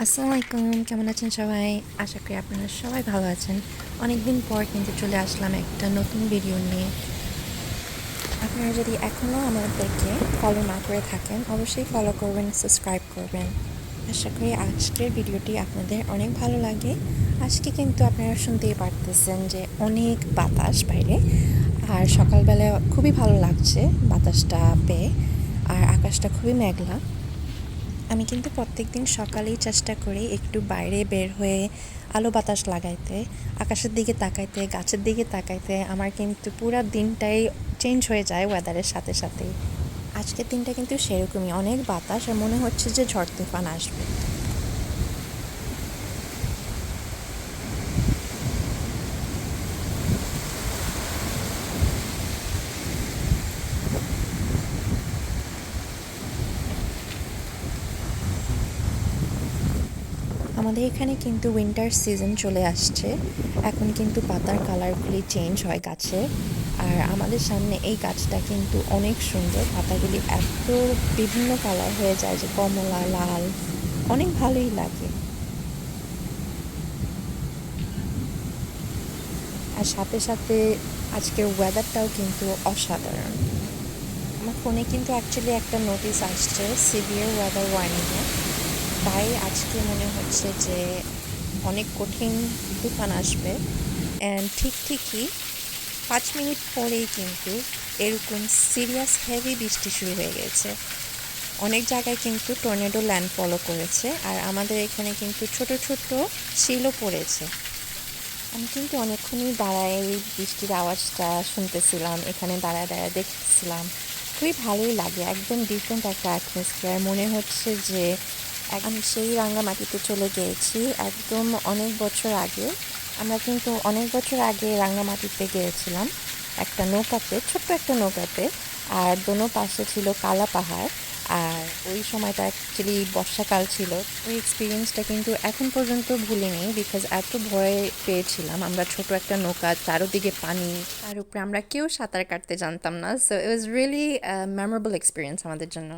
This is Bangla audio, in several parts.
আসসালামু আলাইকুম, কেমন আছেন সবাই? আশা করি আপনারা সবাই ভালো আছেন। অনেকদিন পর কিন্তু চলে আসলাম একটা নতুন ভিডিও নিয়ে। আপনারা যদি এখনও আমাদেরকে ফলো না করে থাকেন, অবশ্যই ফলো করবেন, সাবস্ক্রাইব করবেন। আশা করি আজকের ভিডিওটি আপনাদের অনেক ভালো লাগে। আজকে কিন্তু আপনারা শুনতেই পারতেছেন যে অনেক বাতাস বাইরে, আর সকালবেলা খুবই ভালো লাগছে বাতাসটা পেয়ে, আর আকাশটা খুবই মেঘলা। আমি কিন্তু প্রত্যেকদিন সকালেই চেষ্টা করি একটু বাইরে বের হয়ে আলো বাতাস লাগাইতে, আকাশের দিকে তাকাইতে, গাছের দিকে তাকাইতে। আমার কিন্তু পুরো দিনটাই চেঞ্জ হয়ে যায় ওয়েদারের সাথে সাথেই। আজকের দিনটা কিন্তু সেরকমই, অনেক বাতাস আর মনে হচ্ছে যে ঝড় তুফান আসবে। আমাদের এখানে কিন্তু উইন্টার সিজন চলে আসছে। এখন কিন্তু পাতার কালারগুলি চেঞ্জ হয় গাছে, আর আমাদের সামনে এই গাছটা কিন্তু অনেক সুন্দর। পাতাগুলি এত বিভিন্ন কালার হয়ে যায় যে কমলা, লাল, অনেক ভালোই লাগে। আর সাথে সাথে আজকের ওয়েদারটাও কিন্তু অসাধারণ। আমার ফোনে কিন্তু অ্যাকচুয়ালি একটা নোটিশ আসছে সিভিয়ার ওয়েদার ওয়ার্নিংয়ে, তাই আজকে মনে হচ্ছে যে অনেক কঠিন তুফান আসবে। অ্যান্ড ঠিকই 5 মিনিট পরেই কিন্তু এরকম সিরিয়াস হেভি বৃষ্টি শুরু হয়ে গেছে। অনেক জায়গায় কিন্তু টর্নেডো ল্যান্ডফলও করেছে, আর আমাদের এখানে কিন্তু ছোট ছোট শিলও পড়েছে। আমি কিন্তু অনেকক্ষণই দাঁড়ায় এই বৃষ্টির আওয়াজটা শুনতেছিলাম, এখানে দাঁড়ায় দাঁড়ায় দেখতেছিলাম। খুবই ভালোই লাগে, একদম ডিফারেন্ট একটা অ্যাটমসফিয়ার। মনে হচ্ছে যে আমি সেই রাঙ্গামাটিতে চলে গিয়েছি একদম অনেক বছর আগে। আমরা কিন্তু অনেক বছর আগে রাঙ্গামাটিতে গিয়েছিলাম একটা নৌকাতে, ছোট্ট একটা নৌকাতে। আর দোনো পাশে ছিল কালা পাহাড়, আর ওই সময়টা অ্যাকচুয়ালি বর্ষাকাল ছিল। ওই এক্সপিরিয়েন্সটা কিন্তু এখন পর্যন্ত ভুলিনি, বিকজ এত ভয় পেয়েছিলাম। আমরা ছোট একটা নৌকা, চারোদিকে পানি, তার উপরে আমরা কেউ সাঁতার কাটতে জানতাম না। So it was really memorable experience আমাদের জন্য।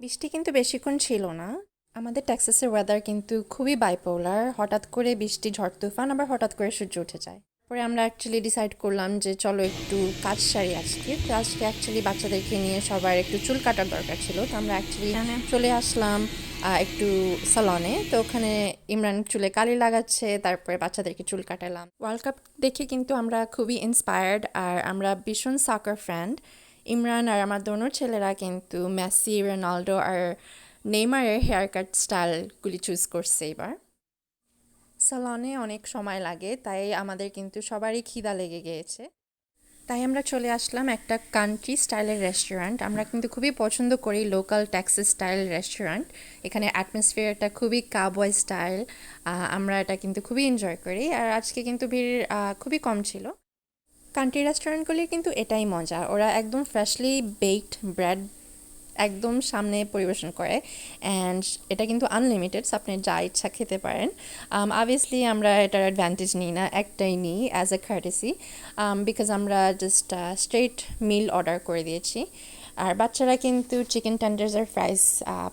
বৃষ্টি কিন্তু বেশিক্ষণ ছিল না। আমাদের টেক্সাসের ওয়েদার কিন্তু খুবই বাইপোলার, হঠাৎ করে বৃষ্টি, ঝড় তুফান, আবার হঠাৎ করে সূর্য উঠে যায়। পরে আমরা অ্যাকচুয়ালি ডিসাইড করলাম যে চলো একটু কাজ সারি আজকে। তো আজকে অ্যাকচুয়ালি বাচ্চাদেরকে নিয়ে সবার একটু চুল কাটার দরকার ছিল, তো আমরা অ্যাকচুয়ালি চলে আসলাম একটু সালনে। তো ওখানে ইমরান চুলে কালি লাগাচ্ছে, তারপরে বাচ্চাদেরকে চুল কাটালাম। ওয়ার্ল্ড কাপ দেখে কিন্তু আমরা খুবই ইন্সপায়ার্ড, আর আমরা ভীষণ সকার ফ্রেন্ড। ইমরান আর আমার দোনোর ছেলেরা কিন্তু মেসি, রোনাল্ডো আর নেইমারের হেয়ার কাট স্টাইলগুলি চুজ করছে এবার। সালনে অনেক সময় লাগে, তাই আমাদের কিন্তু সবারই খিদা লেগে গিয়েছে। তাই আমরা চলে আসলাম একটা কান্ট্রি স্টাইলের রেস্টুরেন্ট। আমরা কিন্তু খুবই পছন্দ করি লোকাল টেক্সাস স্টাইল রেস্টুরেন্ট। এখানে অ্যাটমসফিয়ারটা খুবই কাউবয় স্টাইল, আমরা এটা কিন্তু খুবই এনজয় করি। আর আজকে কিন্তু ভিড় খুবই কম ছিল। কান্ট্রি রেস্টুরেন্টগুলির কিন্তু এটাই মজা, ওরা একদম ফ্রেশলি বেকড ব্রেড একদম সামনে পরিবেশন করে, অ্যান্ড এটা কিন্তু আনলিমিটেড, আপনি যা ইচ্ছা খেতে পারেন। অবভিয়াসলি আমরা এটার অ্যাডভান্টেজ নিই না, একটাই নিই অ্যাজ এ কার্টেসি, বিকজ আমরা জাস্ট স্ট্রেট মিল অর্ডার করে দিয়েছি। আর বাচ্চারা কিন্তু চিকেন টেন্ডার্সের ফ্রাইস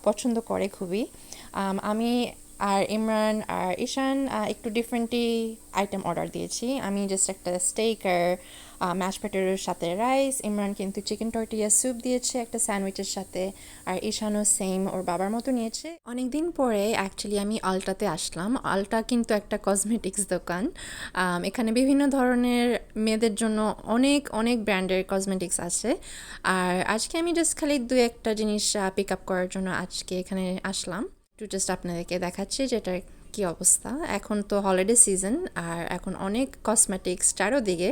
পছন্দ করে খুবই। আমি আর ইমরান আর ঈশান একটু ডিফারেন্টলি আইটেম অর্ডার দিয়েছি। আমি জাস্ট একটা স্টেক আর ম্যাশ পটেটোর সাথে রাইস, ইমরান কিন্তু চিকেন টর্টিয়া স্যুপ দিয়েছে একটা স্যান্ডউইচের সাথে, আর ঈশানও সেম ওর বাবার মতো নিয়েছে। অনেকদিন পরে অ্যাকচুয়ালি আমি আলটাতে আসলাম। আলটা কিন্তু একটা কসমেটিক্স দোকান। এখানে বিভিন্ন ধরনের মেয়েদের জন্য অনেক অনেক ব্র্যান্ডের কসমেটিক্স আছে। আর আজকে আমি জাস্ট খালি দু একটা জিনিস পিক আপ করার জন্য আজকে এখানে আসলাম। একটু জাস্ট আপনাদেরকে দেখাচ্ছি যেটার কি অবস্থা। এখন তো হলিডে সিজন, আর এখন অনেক কসমেটিক্স চারোদিকে।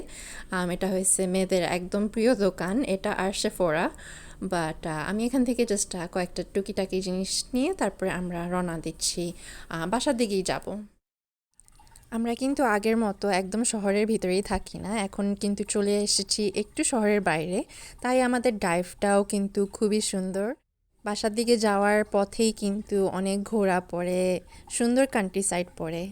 এটা হয়েছে মেয়েদের একদম প্রিয় দোকান, এটা আর সেফোরা। বাট আমি এখান থেকে জাস্ট কয়েকটা টুকিটাকি জিনিস নিয়ে তারপরে আমরা রওনা দিচ্ছি, বাসার দিকেই যাব। আমরা কিন্তু আগের মতো একদম শহরের ভিতরেই থাকি না, এখন কিন্তু চলে এসেছি একটু শহরের বাইরে। তাই আমাদের ড্রাইভটাও কিন্তু খুবই সুন্দর। বাসার দিকে যাওয়ার পথেই কিন্তু অনেক ঘোরা পড়ে, সুন্দর কান্ট্রি সাইড পড়ে।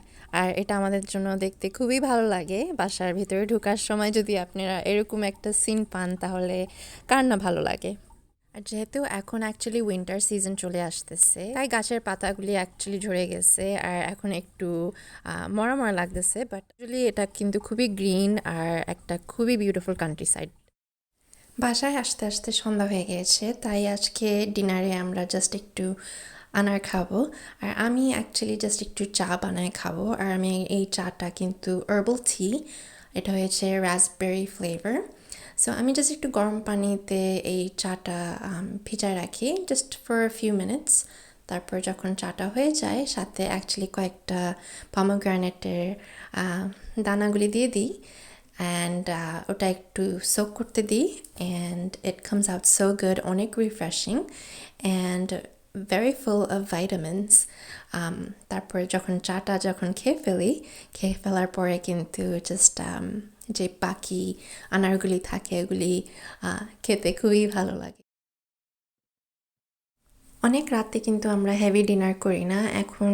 আর এটা আমাদের জন্য দেখতে খুবই ভালো লাগে। বাসার ভিতরে ঢোকার সময় যদি আপনারা এরকম একটা সিন পান, তাহলে কার না ভালো লাগে। আর যেহেতু এখন অ্যাকচুয়ালি উইন্টার সিজন চলে আসতেছে, তাই গাছের পাতাগুলি অ্যাকচুয়ালি ঝরে গেছে আর এখন একটু মরা মরা লাগতেছে, বাট অ্যাকচুয়ালি এটা কিন্তু খুবই গ্রিন আর একটা খুবই বিউটিফুল কান্ট্রি সাইড। বাসায় আসতে আসতে সন্ধ্যা হয়ে গিয়েছে, তাই আজকে ডিনারে আমরা জাস্ট একটু আনার খাবো। আর আমি অ্যাকচুয়ালি জাস্ট একটু চা বানায় খাবো। আর আমি এই চাটা কিন্তু হার্বাল টি, এটা হয়েছে রাসবেরি ফ্লেভার। সো আমি জাস্ট একটু গরম পানিতে এই চাটা ভিজায় রাখি জাস্ট ফর ফিউ মিনিটস। তারপর যখন চাটা হয়ে যায়, সাথে অ্যাকচুয়ালি কয়েকটা পমোগ্রানেটের দানাগুলি দিয়ে দিই অ্যান্ড ওটা একটু সোক করতে দিই and it comes out so good, অনেক refreshing and very full of vitamins. তারপরে যখন চাটা খেয়ে ফেলার পরে কিন্তু জাস্ট যে বাকি আনারগুলি থাকে এগুলি খেতে খুবই ভালো লাগে। অনেক রাতে কিন্তু আমরা হেভি ডিনার করি না, এখন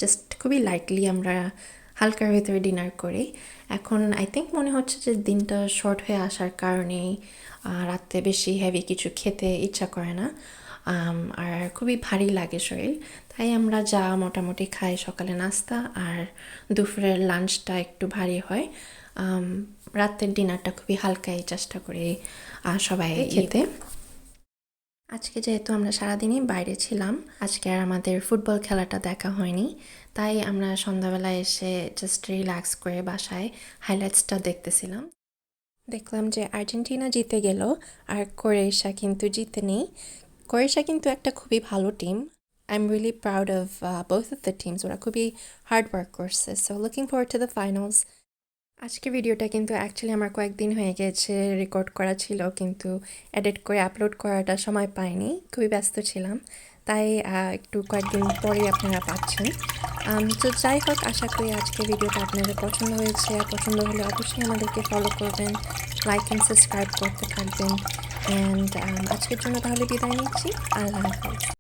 জাস্ট খুবই লাইটলি আমরা হালকার ভিতরে ডিনার করি। এখন আই থিঙ্ক মনে হচ্ছে যে দিনটা শর্ট হয়ে আসার কারণেই রাতে বেশি হেভি কিছু খেতে ইচ্ছা করে না, আর খুবই ভারী লাগে শরীর। তাই আমরা যা মোটামুটি খাই, সকালে নাস্তা আর দুপুরের লাঞ্চটা একটু ভারী হয়। রাতের ডিনারটা খুবই হালকাই চেষ্টা করি সবাই খেতে। আজকে যেহেতু আমরা সারাদিনই বাইরে ছিলাম, আজকে আর আমাদের ফুটবল খেলাটা দেখা হয়নি, তাই আমরা সন্ধ্যাবেলায় এসে জাস্ট রিল্যাক্স করে বাসায় হাইলাইটসটা দেখতেছিলাম। দেখলাম যে আর্জেন্টিনা জিতে গেল আর ক্রোয়েশিয়া কিন্তু জিতেনি। ক্রোয়েশিয়া কিন্তু একটা খুবই ভালো team. I am really proud of both of the teams, ওরা খুবই হার্ড ওয়ার্ক করছে। So looking forward to the finals. আজকে ভিডিওটা কিন্তু অ্যাকচুয়ালি আমার কয়েকদিন হয়ে গেছে রেকর্ড করা ছিল, কিন্তু এডিট করে আপলোড করাটা সময় পাইনি, খুবই ব্যস্ত ছিলাম, তাই একটু কয়েকদিন পরেই আপনারা পাচ্ছেন। তো যাই হোক, আশা করি আজকে ভিডিওটা আপনাদের পছন্দ হয়েছে। পছন্দ হলে অবশ্যই আমাদেরকে ফলো করবেন, লাইক অ্যান্ড সাবস্ক্রাইব করতে থাকবেন। অ্যান্ড আজকের জন্য তাহলে বিদায় নিচ্ছি। আল্লাহ হাফেজ।